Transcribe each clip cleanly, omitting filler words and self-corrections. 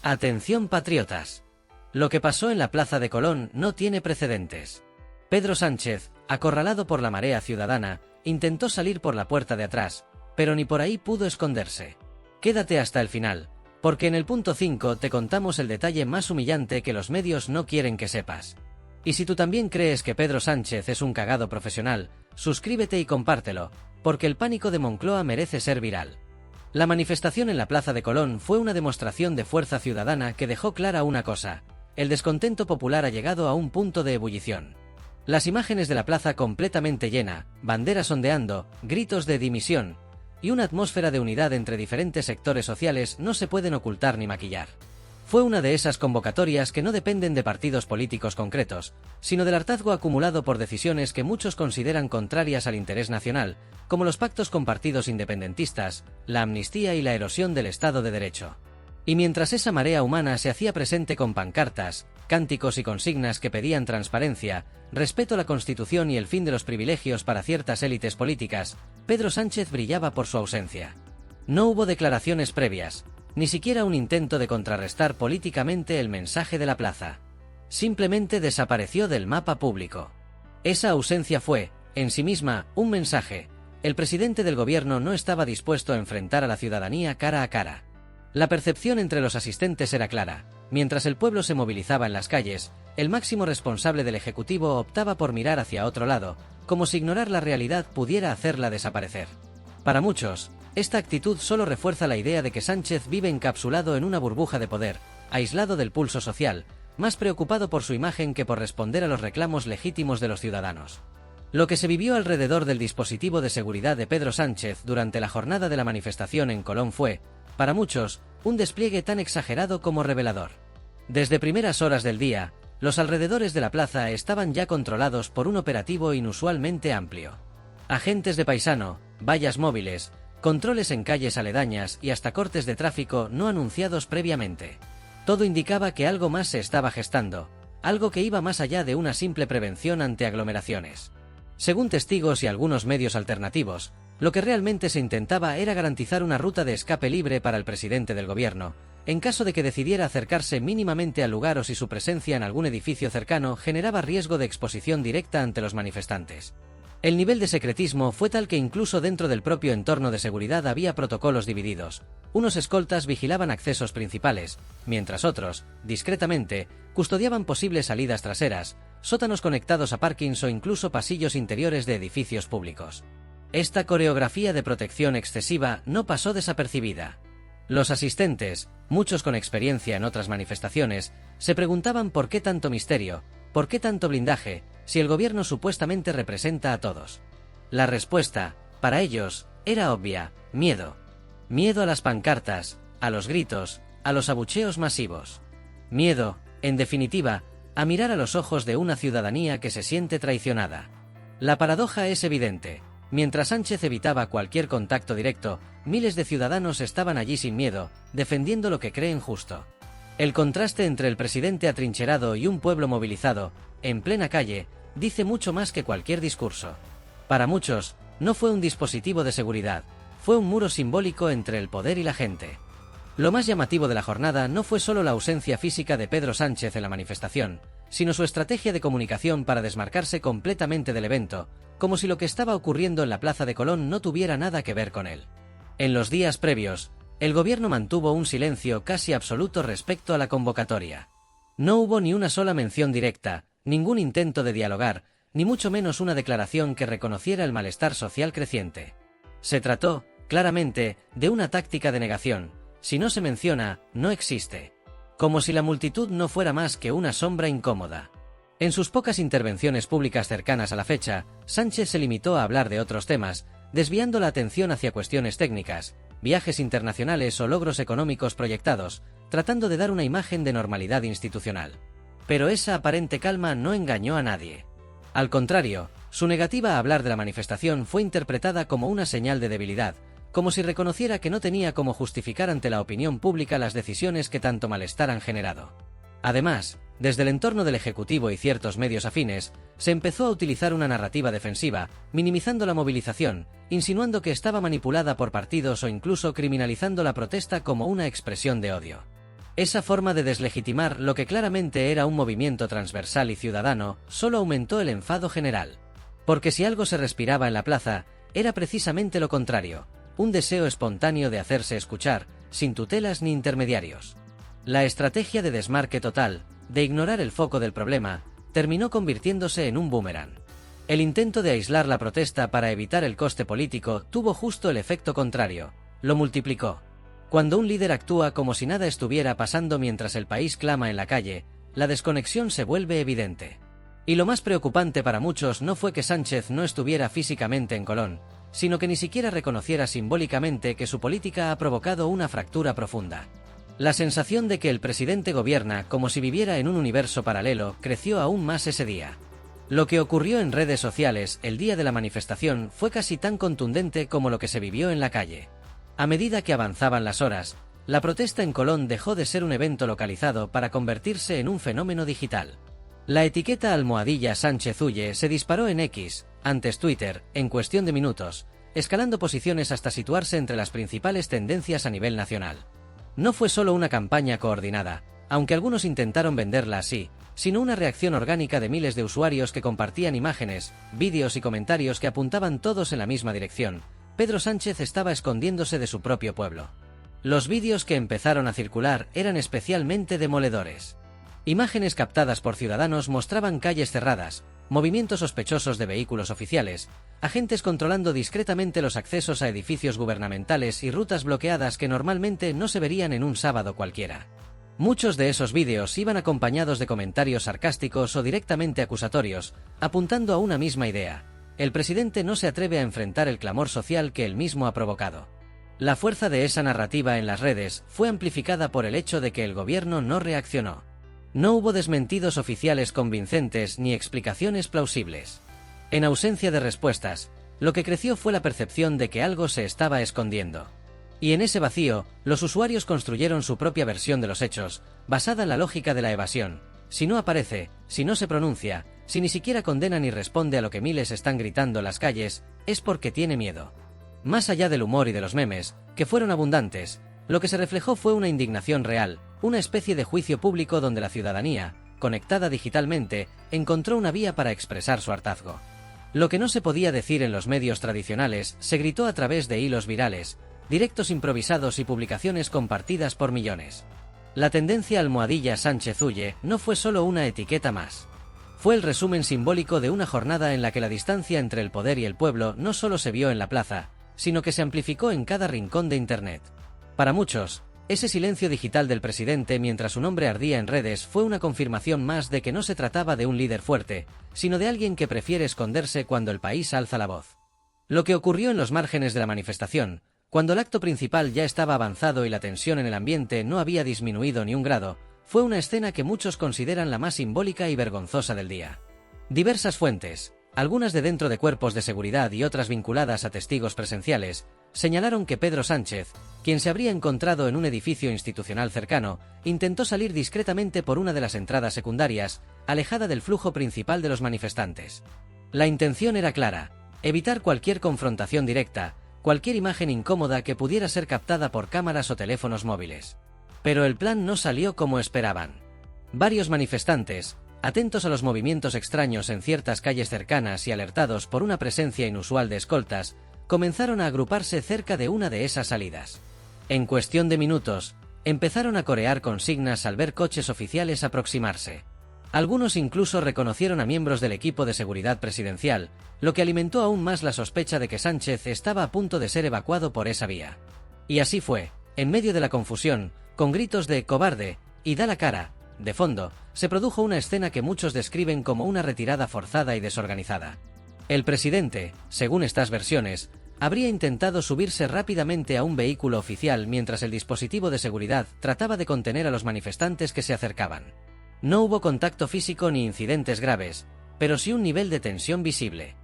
Atención patriotas. Lo que pasó en la Plaza de Colón no tiene precedentes. Pedro Sánchez, acorralado por la marea ciudadana, intentó salir por la puerta de atrás, pero ni por ahí pudo esconderse. Quédate hasta el final, porque en el punto 5 te contamos el detalle más humillante que los medios no quieren que sepas. Y si tú también crees que Pedro Sánchez es un cagado profesional, suscríbete y compártelo, porque el pánico de Moncloa merece ser viral. La manifestación en la Plaza de Colón fue una demostración de fuerza ciudadana que dejó clara una cosa: el descontento popular ha llegado a un punto de ebullición. Las imágenes de la plaza completamente llena, banderas ondeando, gritos de dimisión y una atmósfera de unidad entre diferentes sectores sociales no se pueden ocultar ni maquillar. Fue una de esas convocatorias que no dependen de partidos políticos concretos, sino del hartazgo acumulado por decisiones que muchos consideran contrarias al interés nacional, como los pactos con partidos independentistas, la amnistía y la erosión del Estado de Derecho. Y mientras esa marea humana se hacía presente con pancartas, cánticos y consignas que pedían transparencia, respeto a la Constitución y el fin de los privilegios para ciertas élites políticas, Pedro Sánchez brillaba por su ausencia. No hubo declaraciones previas, ni siquiera un intento de contrarrestar políticamente el mensaje de la plaza. Simplemente desapareció del mapa público. Esa ausencia fue, en sí misma, un mensaje: el presidente del gobierno no estaba dispuesto a enfrentar a la ciudadanía cara a cara. La percepción entre los asistentes era clara: mientras el pueblo se movilizaba en las calles, el máximo responsable del Ejecutivo optaba por mirar hacia otro lado, como si ignorar la realidad pudiera hacerla desaparecer. Para muchos, esta actitud solo refuerza la idea de que Sánchez vive encapsulado en una burbuja de poder, aislado del pulso social, más preocupado por su imagen que por responder a los reclamos legítimos de los ciudadanos. Lo que se vivió alrededor del dispositivo de seguridad de Pedro Sánchez durante la jornada de la manifestación en Colón fue, para muchos, un despliegue tan exagerado como revelador. Desde primeras horas del día, los alrededores de la plaza estaban ya controlados por un operativo inusualmente amplio. Agentes de paisano, vallas móviles, controles en calles aledañas y hasta cortes de tráfico no anunciados previamente. Todo indicaba que algo más se estaba gestando, algo que iba más allá de una simple prevención ante aglomeraciones. Según testigos y algunos medios alternativos, lo que realmente se intentaba era garantizar una ruta de escape libre para el presidente del gobierno, en caso de que decidiera acercarse mínimamente al lugar o si su presencia en algún edificio cercano generaba riesgo de exposición directa ante los manifestantes. El nivel de secretismo fue tal que incluso dentro del propio entorno de seguridad había protocolos divididos. Unos escoltas vigilaban accesos principales, mientras otros, discretamente, custodiaban posibles salidas traseras, sótanos conectados a parkings o incluso pasillos interiores de edificios públicos. Esta coreografía de protección excesiva no pasó desapercibida. Los asistentes, muchos con experiencia en otras manifestaciones, se preguntaban por qué tanto misterio, por qué tanto blindaje, si el gobierno supuestamente representa a todos. La respuesta, para ellos, era obvia: miedo. Miedo a las pancartas, a los gritos, a los abucheos masivos. Miedo, en definitiva, a mirar a los ojos de una ciudadanía que se siente traicionada. La paradoja es evidente: mientras Sánchez evitaba cualquier contacto directo, miles de ciudadanos estaban allí sin miedo, defendiendo lo que creen justo. El contraste entre el presidente atrincherado y un pueblo movilizado, en plena calle, dice mucho más que cualquier discurso. Para muchos, no fue un dispositivo de seguridad, fue un muro simbólico entre el poder y la gente. Lo más llamativo de la jornada no fue solo la ausencia física de Pedro Sánchez en la manifestación, sino su estrategia de comunicación para desmarcarse completamente del evento, como si lo que estaba ocurriendo en la Plaza de Colón no tuviera nada que ver con él. En los días previos, el gobierno mantuvo un silencio casi absoluto respecto a la convocatoria. No hubo ni una sola mención directa, ningún intento de dialogar, ni mucho menos una declaración que reconociera el malestar social creciente. Se trató, claramente, de una táctica de negación: si no se menciona, no existe. Como si la multitud no fuera más que una sombra incómoda. En sus pocas intervenciones públicas cercanas a la fecha, Sánchez se limitó a hablar de otros temas, desviando la atención hacia cuestiones técnicas, viajes internacionales o logros económicos proyectados, tratando de dar una imagen de normalidad institucional. Pero esa aparente calma no engañó a nadie. Al contrario, su negativa a hablar de la manifestación fue interpretada como una señal de debilidad, como si reconociera que no tenía cómo justificar ante la opinión pública las decisiones que tanto malestar han generado. Además, desde el entorno del Ejecutivo y ciertos medios afines, se empezó a utilizar una narrativa defensiva, minimizando la movilización, insinuando que estaba manipulada por partidos o incluso criminalizando la protesta como una expresión de odio. Esa forma de deslegitimar lo que claramente era un movimiento transversal y ciudadano solo aumentó el enfado general. Porque si algo se respiraba en la plaza, era precisamente lo contrario, un deseo espontáneo de hacerse escuchar, sin tutelas ni intermediarios. La estrategia de desmarque total, de ignorar el foco del problema, terminó convirtiéndose en un boomerang. El intento de aislar la protesta para evitar el coste político tuvo justo el efecto contrario, lo multiplicó. Cuando un líder actúa como si nada estuviera pasando mientras el país clama en la calle, la desconexión se vuelve evidente. Y lo más preocupante para muchos no fue que Sánchez no estuviera físicamente en Colón, sino que ni siquiera reconociera simbólicamente que su política ha provocado una fractura profunda. La sensación de que el presidente gobierna como si viviera en un universo paralelo creció aún más ese día. Lo que ocurrió en redes sociales el día de la manifestación fue casi tan contundente como lo que se vivió en la calle. A medida que avanzaban las horas, la protesta en Colón dejó de ser un evento localizado para convertirse en un fenómeno digital. La etiqueta #Sánchez huye se disparó en X, antes Twitter, en cuestión de minutos, escalando posiciones hasta situarse entre las principales tendencias a nivel nacional. No fue solo una campaña coordinada, aunque algunos intentaron venderla así, sino una reacción orgánica de miles de usuarios que compartían imágenes, vídeos y comentarios que apuntaban todos en la misma dirección. Pedro Sánchez estaba escondiéndose de su propio pueblo. Los vídeos que empezaron a circular eran especialmente demoledores. Imágenes captadas por ciudadanos mostraban calles cerradas, movimientos sospechosos de vehículos oficiales, agentes controlando discretamente los accesos a edificios gubernamentales y rutas bloqueadas que normalmente no se verían en un sábado cualquiera. Muchos de esos vídeos iban acompañados de comentarios sarcásticos o directamente acusatorios, apuntando a una misma idea: el presidente no se atreve a enfrentar el clamor social que él mismo ha provocado. La fuerza de esa narrativa en las redes fue amplificada por el hecho de que el gobierno no reaccionó. No hubo desmentidos oficiales convincentes ni explicaciones plausibles. En ausencia de respuestas, lo que creció fue la percepción de que algo se estaba escondiendo. Y en ese vacío, los usuarios construyeron su propia versión de los hechos, basada en la lógica de la evasión. Si no aparece, si no se pronuncia, si ni siquiera condena ni responde a lo que miles están gritando en las calles, es porque tiene miedo. Más allá del humor y de los memes, que fueron abundantes, lo que se reflejó fue una indignación real, una especie de juicio público donde la ciudadanía, conectada digitalmente, encontró una vía para expresar su hartazgo. Lo que no se podía decir en los medios tradicionales se gritó a través de hilos virales, directos improvisados y publicaciones compartidas por millones. La tendencia #Sánchez huye no fue solo una etiqueta más. Fue el resumen simbólico de una jornada en la que la distancia entre el poder y el pueblo no solo se vio en la plaza, sino que se amplificó en cada rincón de Internet. Para muchos, ese silencio digital del presidente mientras su nombre ardía en redes fue una confirmación más de que no se trataba de un líder fuerte, sino de alguien que prefiere esconderse cuando el país alza la voz. Lo que ocurrió en los márgenes de la manifestación, cuando el acto principal ya estaba avanzado y la tensión en el ambiente no había disminuido ni un grado, fue una escena que muchos consideran la más simbólica y vergonzosa del día. Diversas fuentes, algunas de dentro de cuerpos de seguridad y otras vinculadas a testigos presenciales, señalaron que Pedro Sánchez, quien se habría encontrado en un edificio institucional cercano, intentó salir discretamente por una de las entradas secundarias, alejada del flujo principal de los manifestantes. La intención era clara: evitar cualquier confrontación directa, cualquier imagen incómoda que pudiera ser captada por cámaras o teléfonos móviles. Pero el plan no salió como esperaban. Varios manifestantes, atentos a los movimientos extraños en ciertas calles cercanas y alertados por una presencia inusual de escoltas, comenzaron a agruparse cerca de una de esas salidas. En cuestión de minutos, empezaron a corear consignas al ver coches oficiales aproximarse. Algunos incluso reconocieron a miembros del equipo de seguridad presidencial, lo que alimentó aún más la sospecha de que Sánchez estaba a punto de ser evacuado por esa vía. Y así fue. En medio de la confusión, con gritos de «cobarde» y «da la cara», de fondo, se produjo una escena que muchos describen como una retirada forzada y desorganizada. El presidente, según estas versiones, habría intentado subirse rápidamente a un vehículo oficial mientras el dispositivo de seguridad trataba de contener a los manifestantes que se acercaban. No hubo contacto físico ni incidentes graves, pero sí un nivel de tensión visible.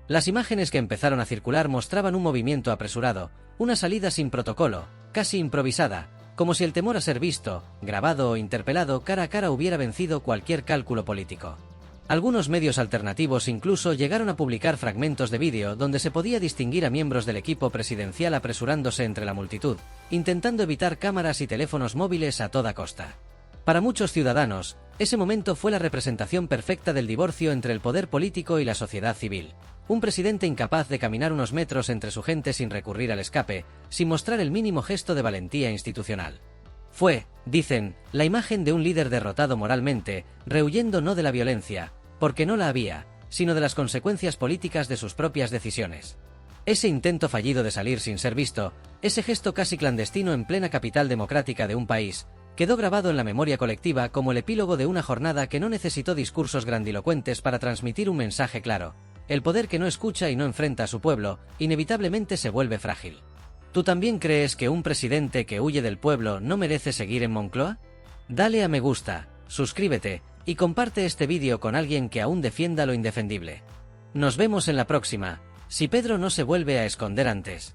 Las imágenes que empezaron a circular mostraban un movimiento apresurado, una salida sin protocolo, casi improvisada, como si el temor a ser visto, grabado o interpelado cara a cara hubiera vencido cualquier cálculo político. Algunos medios alternativos incluso llegaron a publicar fragmentos de vídeo donde se podía distinguir a miembros del equipo presidencial apresurándose entre la multitud, intentando evitar cámaras y teléfonos móviles a toda costa. Para muchos ciudadanos, ese momento fue la representación perfecta del divorcio entre el poder político y la sociedad civil. Un presidente incapaz de caminar unos metros entre su gente sin recurrir al escape, sin mostrar el mínimo gesto de valentía institucional. Fue, dicen, la imagen de un líder derrotado moralmente, rehuyendo no de la violencia, porque no la había, sino de las consecuencias políticas de sus propias decisiones. Ese intento fallido de salir sin ser visto, ese gesto casi clandestino en plena capital democrática de un país, quedó grabado en la memoria colectiva como el epílogo de una jornada que no necesitó discursos grandilocuentes para transmitir un mensaje claro. El poder que no escucha y no enfrenta a su pueblo, inevitablemente se vuelve frágil. ¿Tú también crees que un presidente que huye del pueblo no merece seguir en Moncloa? Dale a me gusta, suscríbete, y comparte este vídeo con alguien que aún defienda lo indefendible. Nos vemos en la próxima, si Pedro no se vuelve a esconder antes.